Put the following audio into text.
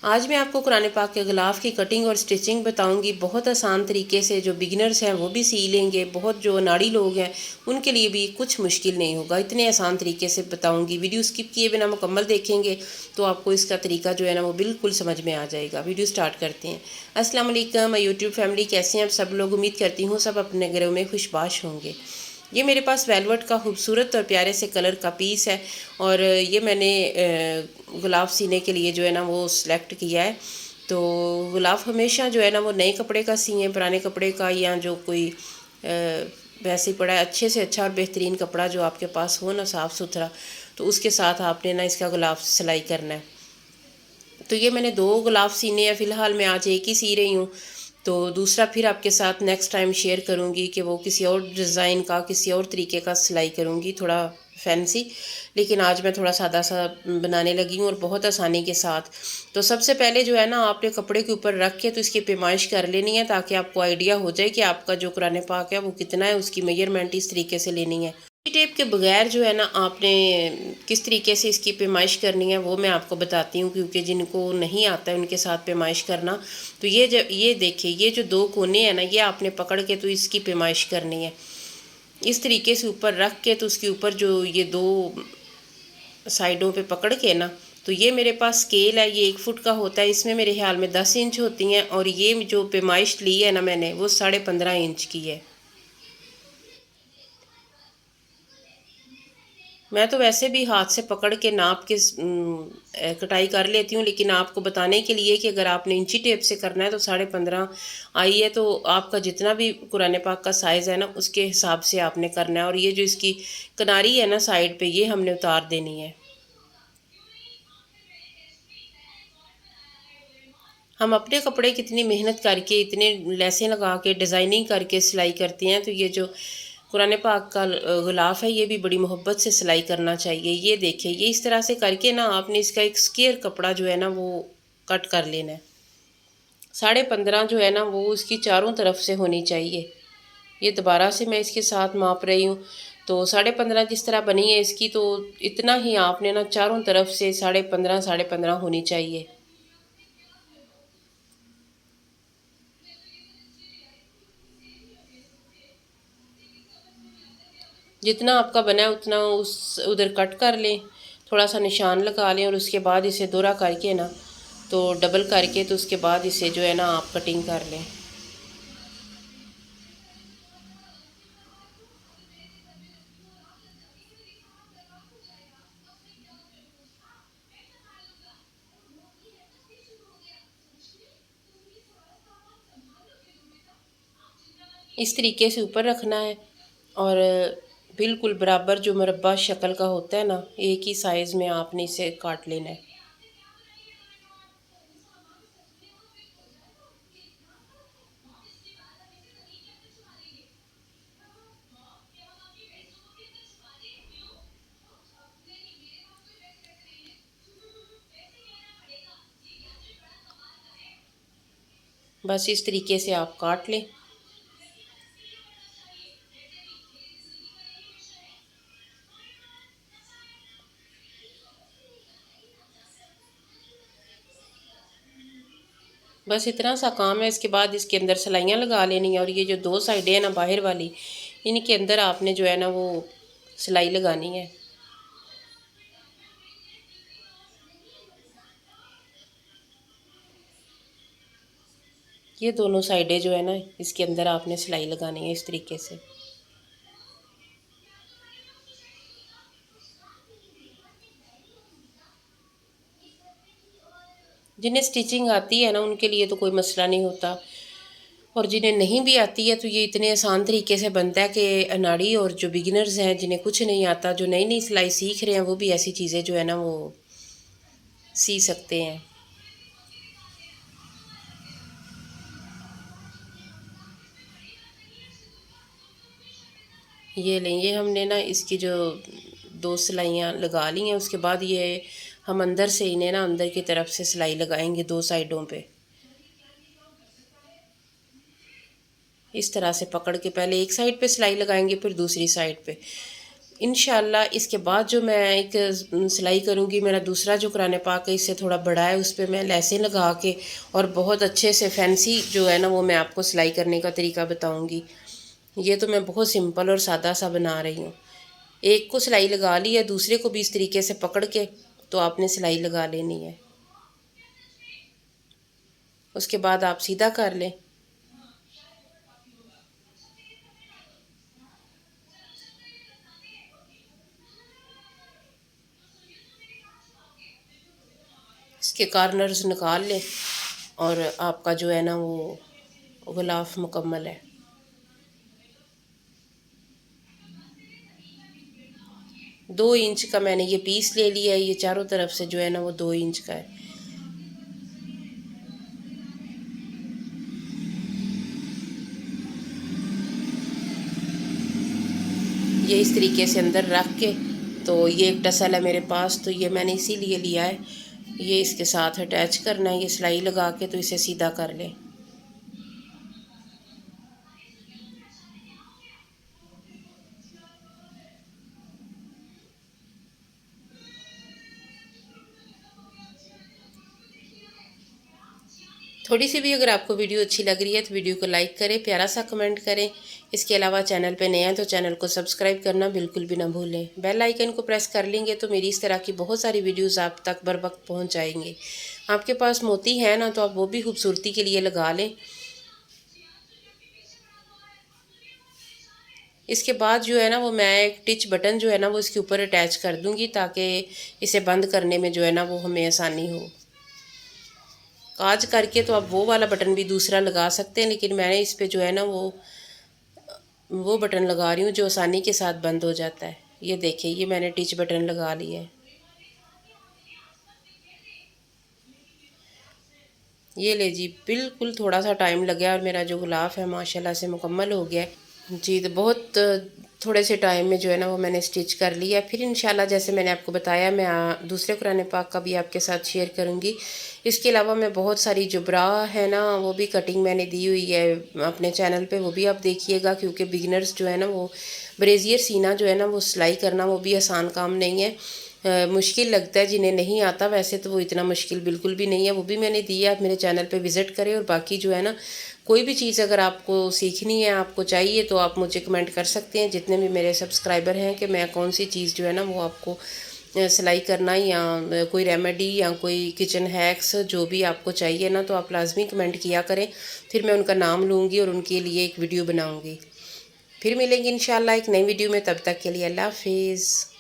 आज मैं आपको कुरान पाक के गिलाफ़ की कटिंग और स्टिचिंग बताऊंगी। बहुत आसान तरीके से जो बिगिनर्स हैं वो भी सी लेंगे, बहुत जो अनाड़ी लोग हैं उनके लिए भी कुछ मुश्किल नहीं होगा। इतने आसान तरीके से बताऊंगी। वीडियो स्किप किए बिना मुकम्मल देखेंगे तो आपको इसका तरीका जो है ना वो बिल्कुल समझ में आ जाएगा। वीडियो स्टार्ट करते हैं। अस्सलाम वालेकुम यूट्यूब फैमिली, कैसे हैं आप सब लोग? उम्मीद करती हूँ सब अपने घरों में खुशबाश होंगे। ये मेरे पास वेलवेट का खूबसूरत और प्यारे से कलर का पीस है और ये मैंने गुलाब सीने के लिए जो है ना वो सिलेक्ट किया है। तो गुलाब हमेशा जो है ना वो नए कपड़े का सिएं, पुराने कपड़े का या जो कोई वैसे ही पड़ा है अच्छे से अच्छा और बेहतरीन कपड़ा जो आपके पास हो ना साफ़ सुथरा, तो उसके साथ आपने ना इसका गुलाब सिलाई करना है। तो ये मैंने 2 गुलाब सीने हैं, फ़िलहाल मैं आज एक ही सी रही हूँ। तो दूसरा फिर आपके साथ नेक्स्ट टाइम शेयर करूँगी कि वो किसी और डिज़ाइन का, किसी और तरीके का सिलाई करूँगी, थोड़ा फैंसी। लेकिन आज मैं थोड़ा सादा-सा बनाने लगी हूँ और बहुत आसानी के साथ। तो सबसे पहले जो है ना आपने कपड़े के ऊपर रख के तो इसकी पैमाइश कर लेनी है, ताकि आपको आइडिया हो जाए कि आपका जो कुरान पाक है वो कितना है, उसकी मेजरमेंट इस तरीके से लेनी है। टेप के बगैर जो है ना आपने किस तरीके से इसकी पैमाइश करनी है वो मैं आपको बताती हूँ, क्योंकि जिनको नहीं आता है उनके साथ पैमाइश करना। तो ये देखिए, ये जो 2 कोने हैं ना ये आपने पकड़ के तो इसकी पैमाइश करनी है। इस तरीके से ऊपर रख के तो उसके ऊपर जो ये 2 साइडों पे पकड़ के ना, तो ये मेरे पास स्केल है, ये 1 फुट का होता है। इसमें मेरे ख्याल में 10 इंच होती हैं और ये जो पैमाइश ली है ना मैंने वो 15.5 इंच की है। मैं तो वैसे भी हाथ से पकड़ के नाप के कटाई कर लेती हूँ, लेकिन आपको बताने के लिए कि अगर आपने इंची टेप से करना है तो 15.5 आई है, तो आपका जितना भी कुरान पाक का साइज़ है ना उसके हिसाब से आपने करना है। और ये जो इसकी किनारी है ना साइड पे, ये हमने उतार देनी है। हम अपने कपड़े कितनी मेहनत करके, इतने लेसें लगा के, डिज़ाइनिंग करके सिलाई करते हैं, तो ये जो कुरान पाक का ग़िलाफ़ है ये भी बड़ी मोहब्बत से सिलाई करना चाहिए। ये देखिए, ये इस तरह से करके ना आपने इसका एक स्क्वायर कपड़ा जो है ना वो कट कर लेना है। 15.5 जो है ना वो उसकी चारों तरफ से होनी चाहिए। ये दोबारा से मैं इसके साथ माप रही हूँ। तो 15.5 जिस तरह बनी है इसकी, तो इतना ही आपने ना चारों तरफ से 15.5 होनी चाहिए। जितना आपका बना है उतना उस उधर कट कर लें, थोड़ा सा निशान लगा लें और उसके बाद इसे दोहरा करके ना, तो डबल करके तो उसके बाद इसे जो है ना आप कटिंग कर लें। इस तरीके से ऊपर रखना है और बिल्कुल बराबर जो मुरब्बा शक्ल का होता है ना, एक ही साइज़ में आपने इसे काट लेना है। बस इस तरीके से आप काट लें। बस इतना सा काम है। इसके बाद इसके अंदर सिलाइयाँ लगा लेनी है और ये जो 2 साइडें हैं ना बाहर वाली, इनके अंदर आपने जो है ना वो सिलाई लगानी है। ये दोनों साइडें जो है ना इसके अंदर आपने सिलाई लगानी है इस तरीके से। जिन्हें स्टिचिंग आती है ना उनके लिए तो कोई मसला नहीं होता, और जिन्हें नहीं भी आती है तो ये इतने आसान तरीके से बनता है कि अनाड़ी और जो बिगिनर्स हैं, जिन्हें कुछ नहीं आता, जो नई नई सिलाई सीख रहे हैं, वो भी ऐसी चीज़ें जो है ना वो सी सकते हैं। ये लें, ये हमने ना इसकी जो 2 सिलाइयाँ लगा ली हैं, उसके बाद ये हम अंदर से इन्हें ना अंदर की तरफ से सिलाई लगाएंगे 2 साइडों पे। इस तरह से पकड़ के पहले एक साइड पे सिलाई लगाएंगे, फिर दूसरी साइड पे। इंशाल्लाह इसके बाद जो मैं एक सिलाई करूँगी, मेरा दूसरा जो कुरान पाक है इससे थोड़ा बड़ा है, उस पर मैं लेसें लगा के और बहुत अच्छे से फैंसी जो है ना वो मैं आपको सिलाई करने का तरीका बताऊँगी। ये तो मैं बहुत सिंपल और सादा सा बना रही हूँ। एक को सिलाई लगा ली है, दूसरे को भी इस तरीके से पकड़ के तो आपने सिलाई लगा लेनी है। उसके बाद आप सीधा कर लें। इसके कॉर्नर्स निकाल लें और आपका जो है ना वो ग़िलाफ़ मुकम्मल है। दो इंच का मैंने ये पीस ले लिया है, ये चारों तरफ से जो है ना वो 2 इंच का है। ये इस तरीके से अंदर रख के, तो ये एक टसल है मेरे पास, तो ये मैंने इसीलिए लिया है। ये इसके साथ अटैच करना है, ये सिलाई लगा के तो इसे सीधा कर लें। थोड़ी सी भी अगर आपको वीडियो अच्छी लग रही है तो वीडियो को लाइक करें, प्यारा सा कमेंट करें। इसके अलावा चैनल पे नए हैं तो चैनल को सब्सक्राइब करना बिल्कुल भी ना भूलें। बेल आइकन को प्रेस कर लेंगे तो मेरी इस तरह की बहुत सारी वीडियोस आप तक बर वक्त पहुँच जाएंगे। आपके पास मोती है ना तो आप वो भी खूबसूरती के लिए लगा लें। इसके बाद जो है ना वो मैं एक टिच बटन जो है ना वो इसके ऊपर अटैच कर दूँगी, ताकि इसे बंद करने में जो है ना वो हमें आसानी हो। काज करके तो आप वो वाला बटन भी दूसरा लगा सकते हैं, लेकिन मैंने इस पे जो है ना वो बटन लगा रही हूँ जो आसानी के साथ बंद हो जाता है। ये देखिए, ये मैंने टिच बटन लगा लिया है। ये ले जी, बिल्कुल थोड़ा सा टाइम लगा और मेरा जो गुलाफ है माशाल्लाह से मुकम्मल हो गया है जी। तो बहुत थोड़े से टाइम में जो है ना वो मैंने स्टिच कर लिया। फिर इंशाल्लाह जैसे मैंने आपको बताया, मैं दूसरे कुरान पाक का भी आपके साथ शेयर करूँगी। इसके अलावा मैं बहुत सारी जो ब्रा है ना वो भी कटिंग मैंने दी हुई है अपने चैनल पे, वो भी आप देखिएगा, क्योंकि बिगिनर्स जो है ना वो ब्रेजियर सीना जो है ना वो सिलाई करना वो भी आसान काम नहीं है। मुश्किल लगता है जिन्हें नहीं आता, वैसे तो वो इतना मुश्किल बिल्कुल भी नहीं है। वो भी मैंने दी है, आप मेरे चैनल पे विज़िट करें। और बाकी जो है ना कोई भी चीज़ अगर आपको सीखनी है, आपको चाहिए, तो आप मुझे कमेंट कर सकते हैं, जितने भी मेरे सब्सक्राइबर हैं, कि मैं कौन सी चीज़ जो है ना वो आपको सिलाई करना या कोई रेमेडी या कोई किचन हैक्स जो भी आपको चाहिए ना, तो आप लाजमी कमेंट किया करें। फिर मैं उनका नाम लूँगी और उनके लिए एक वीडियो बनाऊँगी। फिर मिलेंगे इंशाल्लाह एक नई वीडियो में, तब तक के लिए अल्लाह हाफिज़।